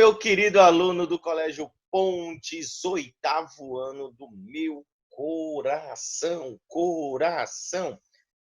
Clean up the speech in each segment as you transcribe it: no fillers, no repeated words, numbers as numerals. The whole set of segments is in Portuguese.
meu querido aluno do Colégio Pontes, oitavo ano do meu coração.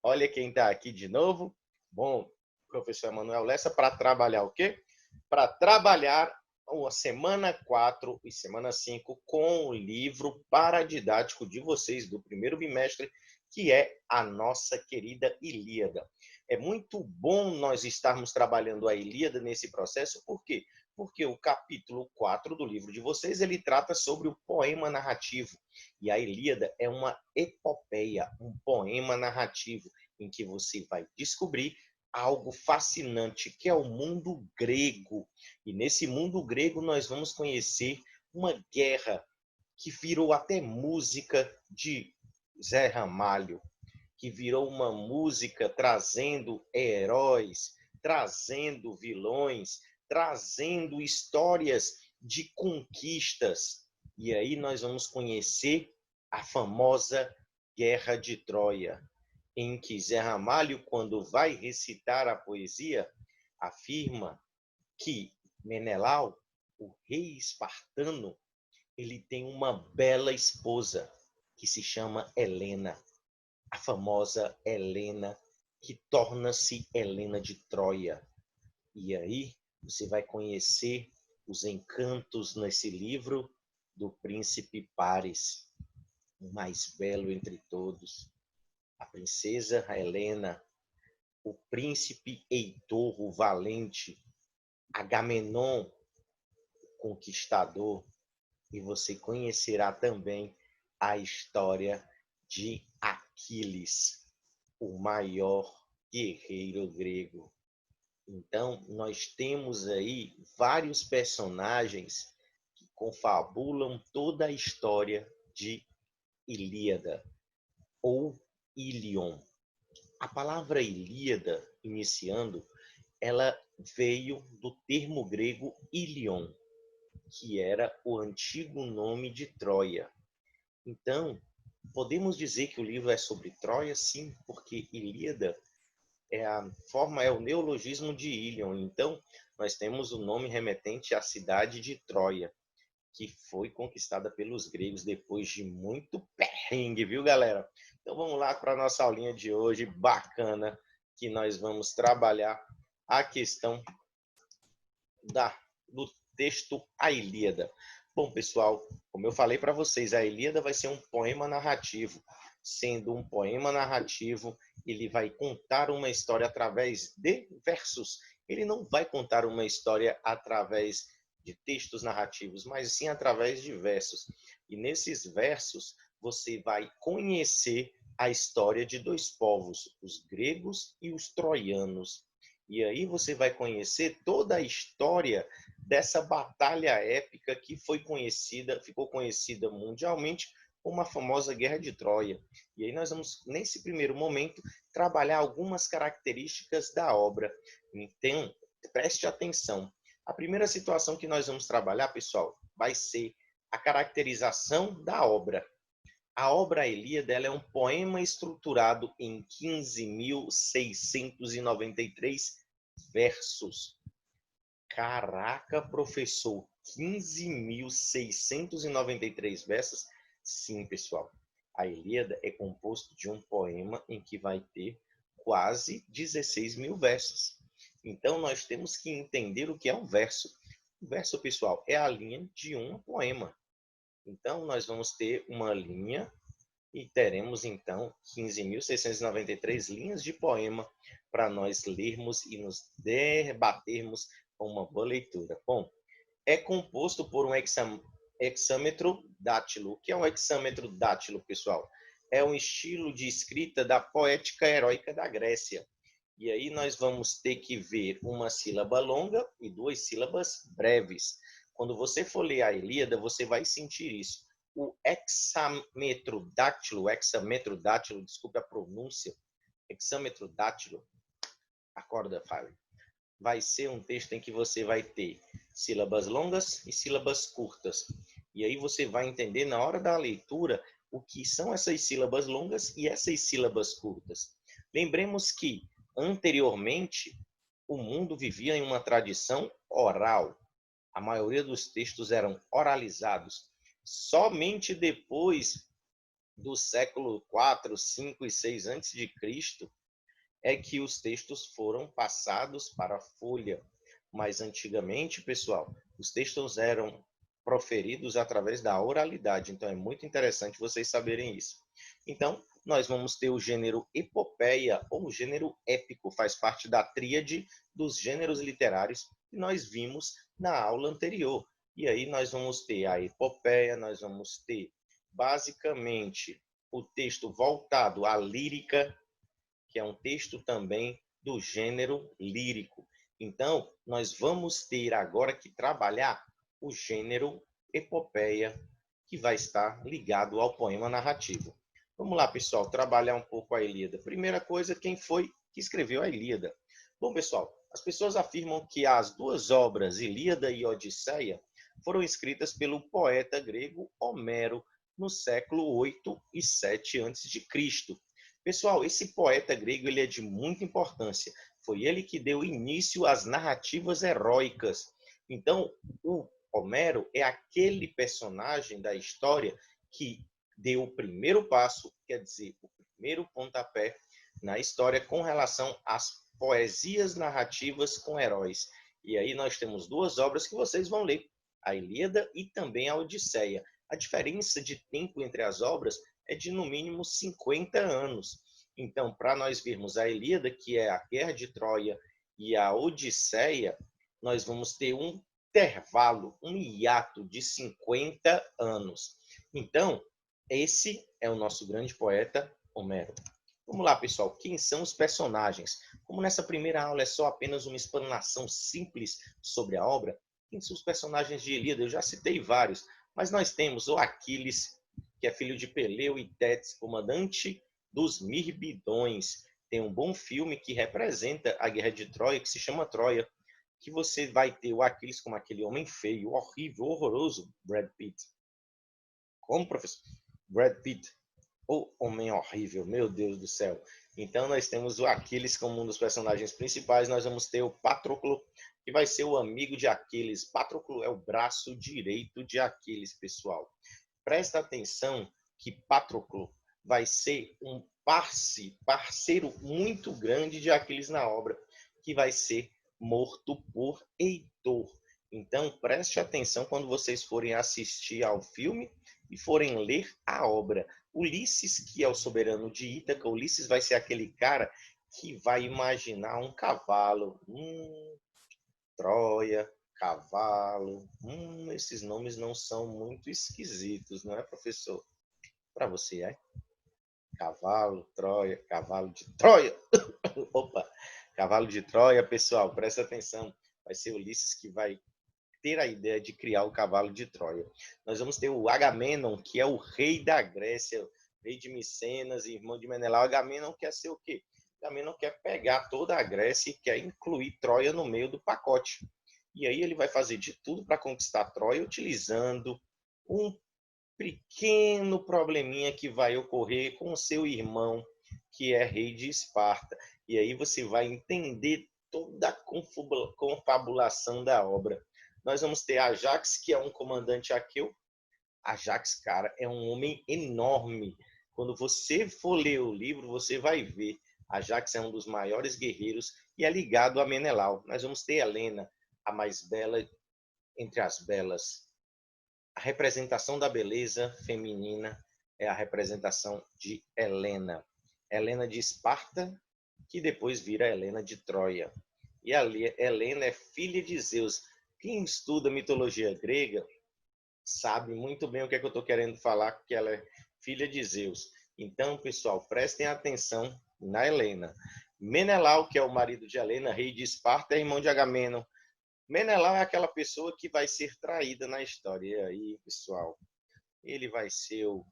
Olha quem está aqui de novo. Bom, professor Emanuel Lessa, para trabalhar o quê? Para trabalhar a semana 4 e semana 5 com o livro paradidático de vocês do primeiro bimestre, que é a nossa querida Ilíada. É muito bom nós estarmos trabalhando a Ilíada nesse processo, por quê? Porque o capítulo 4 do livro de vocês, ele trata sobre o poema narrativo. E a Ilíada é uma epopeia, um poema narrativo, em que você vai descobrir algo fascinante, que é o mundo grego. E nesse mundo grego nós vamos conhecer uma guerra que virou até música de Zé Ramalho, que virou uma música trazendo heróis, trazendo vilões, trazendo histórias de conquistas. E aí nós vamos conhecer a famosa Guerra de Troia, em que Zé Ramalho, quando vai recitar a poesia, afirma que Menelau, o rei espartano, ele tem uma bela esposa que se chama Helena, a famosa Helena, que torna-se Helena de Troia. E aí você vai conhecer os encantos nesse livro do príncipe Paris, o mais belo entre todos, a princesa Helena, o príncipe Heitor, o valente, Agamenon, o conquistador, e você conhecerá também a história de Aquiles, o maior guerreiro grego. Então, nós temos aí vários personagens que confabulam toda a história de Ilíada, ou Ilion. A palavra Ilíada, iniciando, ela veio do termo grego Ilion, que era o antigo nome de Troia. Então, podemos dizer que o livro é sobre Troia, sim, porque Ilíada é o neologismo de Ilion. Então, nós temos o nome remetente à cidade de Troia, que foi conquistada pelos gregos depois de muito perrengue, viu, galera? Então, vamos lá para a nossa aulinha de hoje, bacana, que nós vamos trabalhar a questão do texto A Ilíada. Bom, pessoal, como eu falei para vocês, a Ilíada vai ser um poema narrativo. Sendo um poema narrativo, ele vai contar uma história através de versos. Ele não vai contar uma história através de textos narrativos, mas sim através de versos. E nesses versos, você vai conhecer a história de dois povos, os gregos e os troianos. E aí você vai conhecer toda a história dessa batalha épica que ficou conhecida mundialmente como a famosa Guerra de Troia. E aí nós vamos, nesse primeiro momento, trabalhar algumas características da obra. Então, preste atenção. A primeira situação que nós vamos trabalhar, pessoal, vai ser a caracterização da obra. A obra Ilíada é um poema estruturado em 15.693 versos. Caraca, professor, 15.693 versos? Sim, pessoal. A Ilíada é composto de um poema em que vai ter quase 16 mil versos. Então, nós temos que entender o que é um verso. O verso, pessoal, é a linha de um poema. Então, nós vamos ter uma linha e teremos, então, 15.693 linhas de poema para nós lermos e nos debatermos com uma boa leitura. Bom, é composto por um hexâmetro dátilo. O que é um hexâmetro dátilo, pessoal? É um estilo de escrita da poética heróica da Grécia. E aí nós vamos ter que ver uma sílaba longa e duas sílabas breves. Quando você for ler a Ilíada, você vai sentir isso. O hexâmetro dátilo, desculpe a pronúncia, hexâmetro dátilo, acorda, Fábio, vai ser um texto em que você vai ter sílabas longas e sílabas curtas. E aí você vai entender na hora da leitura o que são essas sílabas longas e essas sílabas curtas. Lembremos que, anteriormente, o mundo vivia em uma tradição oral. A maioria dos textos eram oralizados. Somente depois do século 4, 5 e 6 antes de Cristo é que os textos foram passados para a folha. Mas antigamente, pessoal, os textos eram proferidos através da oralidade. Então é muito interessante vocês saberem isso. Então, nós vamos ter o gênero epopeia ou o gênero épico, faz parte da tríade dos gêneros literários que nós vimos na aula anterior. E aí nós vamos ter a epopeia, nós vamos ter basicamente o texto voltado à lírica, que é um texto também do gênero lírico. Então, nós vamos ter agora que trabalhar o gênero epopeia, que vai estar ligado ao poema narrativo. Vamos lá, pessoal, trabalhar um pouco a Ilíada. Primeira coisa, quem foi que escreveu a Ilíada? Bom, pessoal, as pessoas afirmam que as duas obras, Ilíada e Odisseia, foram escritas pelo poeta grego Homero no século 8 e 7 a.C. Pessoal, esse poeta grego ele é de muita importância. Foi ele que deu início às narrativas heróicas. Então, o Homero é aquele personagem da história que deu o primeiro passo, quer dizer, o primeiro pontapé na história com relação às poesias narrativas com heróis. E aí nós temos duas obras que vocês vão ler, a Ilíada e também a Odisseia. A diferença de tempo entre as obras é de no mínimo 50 anos. Então, para nós vermos a Ilíada, que é a Guerra de Troia, e a Odisseia, nós vamos ter um intervalo, um hiato de 50 anos. Então, esse é o nosso grande poeta, Homero. Vamos lá, pessoal. Quem são os personagens? Como nessa primeira aula é só apenas uma explanação simples sobre a obra, quem são os personagens de Ilíada? Eu já citei vários, mas nós temos o Aquiles, que é filho de Peleu e Tétis, comandante dos Mirmidões. Tem um bom filme que representa a Guerra de Troia, que se chama Troia, que você vai ter o Aquiles como aquele homem feio, horrível, horroroso, Brad Pitt. Como, professor? Brad Pitt, o homem horrível, meu Deus do céu. Então nós temos o Aquiles como um dos personagens principais, nós vamos ter o Patroclo, que vai ser o amigo de Aquiles. Patroclo é o braço direito de Aquiles, pessoal. Presta atenção que Patroclo vai ser um parceiro muito grande de Aquiles na obra, que vai ser morto por Heitor. Então, preste atenção quando vocês forem assistir ao filme e forem ler a obra. Ulisses, que é o soberano de Ítaca, Ulisses vai ser aquele cara que vai imaginar um cavalo. Troia, cavalo. Esses nomes não são muito esquisitos, não é, professor? Para você, é? Cavalo, Troia, cavalo de Troia. Opa, cavalo de Troia, pessoal, presta atenção. Vai ser Ulisses que vai ter a ideia de criar o cavalo de Troia. Nós vamos ter o Agamenon, que é o rei da Grécia, rei de Micenas, irmão de Menelau. Agamenon quer ser o quê? Agamenon quer pegar toda a Grécia e quer incluir Troia no meio do pacote. E aí ele vai fazer de tudo para conquistar Troia, utilizando um pequeno probleminha que vai ocorrer com o seu irmão, que é rei de Esparta. E aí você vai entender toda a confabulação da obra. Nós vamos ter Ajax, que é um comandante aqueu. Ajax, cara, é um homem enorme. Quando você for ler o livro, você vai ver. Ajax é um dos maiores guerreiros e é ligado a Menelau. Nós vamos ter Helena, a mais bela entre as belas. A representação da beleza feminina é a representação de Helena. Helena de Esparta, que depois vira Helena de Troia. E a Helena é filha de Zeus. Quem estuda mitologia grega sabe muito bem o que é que eu estou querendo falar, que ela é filha de Zeus. Então, pessoal, prestem atenção na Helena. Menelau, que é o marido de Helena, rei de Esparta, é irmão de Agamenon. Menelau é aquela pessoa que vai ser traída na história. E aí, pessoal, ele vai ser o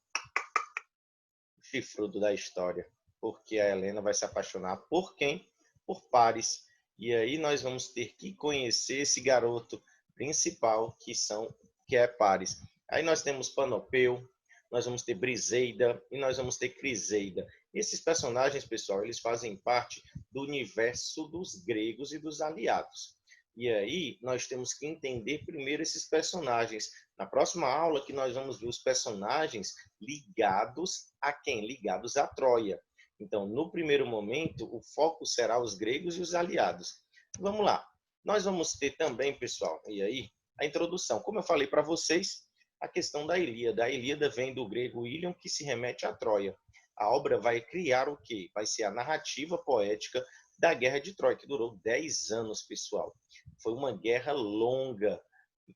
chifrudo da história, porque a Helena vai se apaixonar por quem? Por Paris. E aí nós vamos ter que conhecer esse garoto principal, que é Paris. Aí nós temos Panopeu, nós vamos ter Briseida e nós vamos ter Criseida. Esses personagens, pessoal, eles fazem parte do universo dos gregos e dos aliados. E aí nós temos que entender primeiro esses personagens. Na próxima aula que nós vamos ver os personagens ligados a quem? Ligados a Troia. Então, no primeiro momento, o foco será os gregos e os aliados. Vamos lá. Nós vamos ter também, pessoal, e aí, a introdução. Como eu falei para vocês, a questão da Ilíada. A Ilíada vem do grego Ilion, que se remete a Troia. A obra vai criar o quê? Vai ser a narrativa poética da Guerra de Troia, que durou 10 anos, pessoal. Foi uma guerra longa,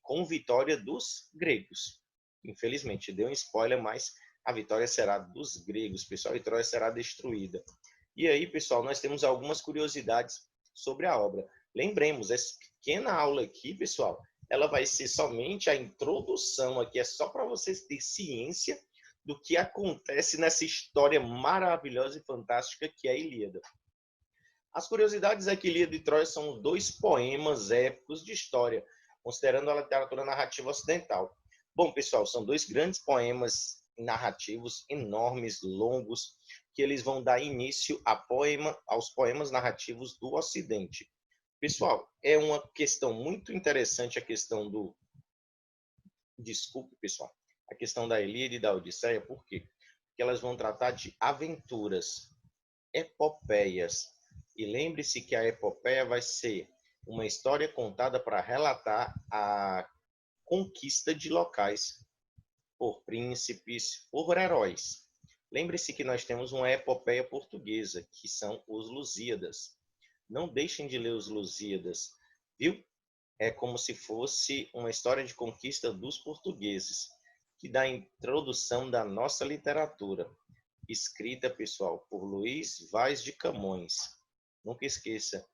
com vitória dos gregos. Infelizmente, deu um spoiler, mas a vitória será dos gregos, pessoal, e Troia será destruída. E aí, pessoal, nós temos algumas curiosidades sobre a obra. Lembremos, essa pequena aula aqui, pessoal, ela vai ser somente a introdução aqui, é só para vocês terem ciência do que acontece nessa história maravilhosa e fantástica que é a Ilíada. As curiosidades é que Ilíada e Troia são dois poemas épicos de história, considerando a literatura narrativa ocidental. Bom, pessoal, são dois grandes poemas narrativos enormes, longos, que eles vão dar início aos poemas narrativos do Ocidente. Pessoal, é uma questão muito interessante a questão do... Desculpe, pessoal. A questão da Ilíada e da Odisseia, por quê? Porque elas vão tratar de aventuras, epopeias. E lembre-se que a epopeia vai ser uma história contada para relatar a conquista de locais por príncipes, por heróis. Lembre-se que nós temos uma epopeia portuguesa, que são os Lusíadas. Não deixem de ler os Lusíadas, viu? É como se fosse uma história de conquista dos portugueses, que dá a introdução da nossa literatura, escrita, pessoal, por Luís Vaz de Camões. Nunca esqueça,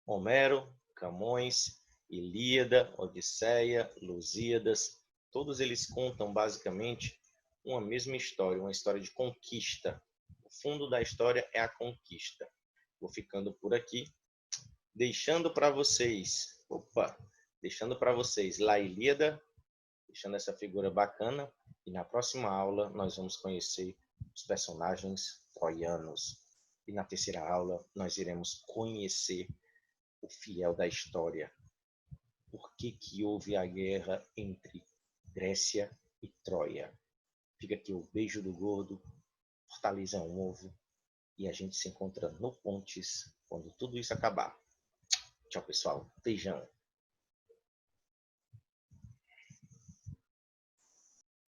Homero, Camões, Ilíada, Odisseia, Lusíadas, todos eles contam basicamente uma mesma história, uma história de conquista. O fundo da história é a conquista. Vou ficando por aqui, deixando para vocês, deixando para vocês La Ilíada, deixando essa figura bacana, e na próxima aula nós vamos conhecer os personagens troianos. E na terceira aula nós iremos conhecer o fiel da história. Por que que houve a guerra entre Grécia e Troia? Fica aqui o beijo do gordo, Fortaleza é um ovo, e a gente se encontra no Pontes quando tudo isso acabar. Tchau, pessoal. Beijão.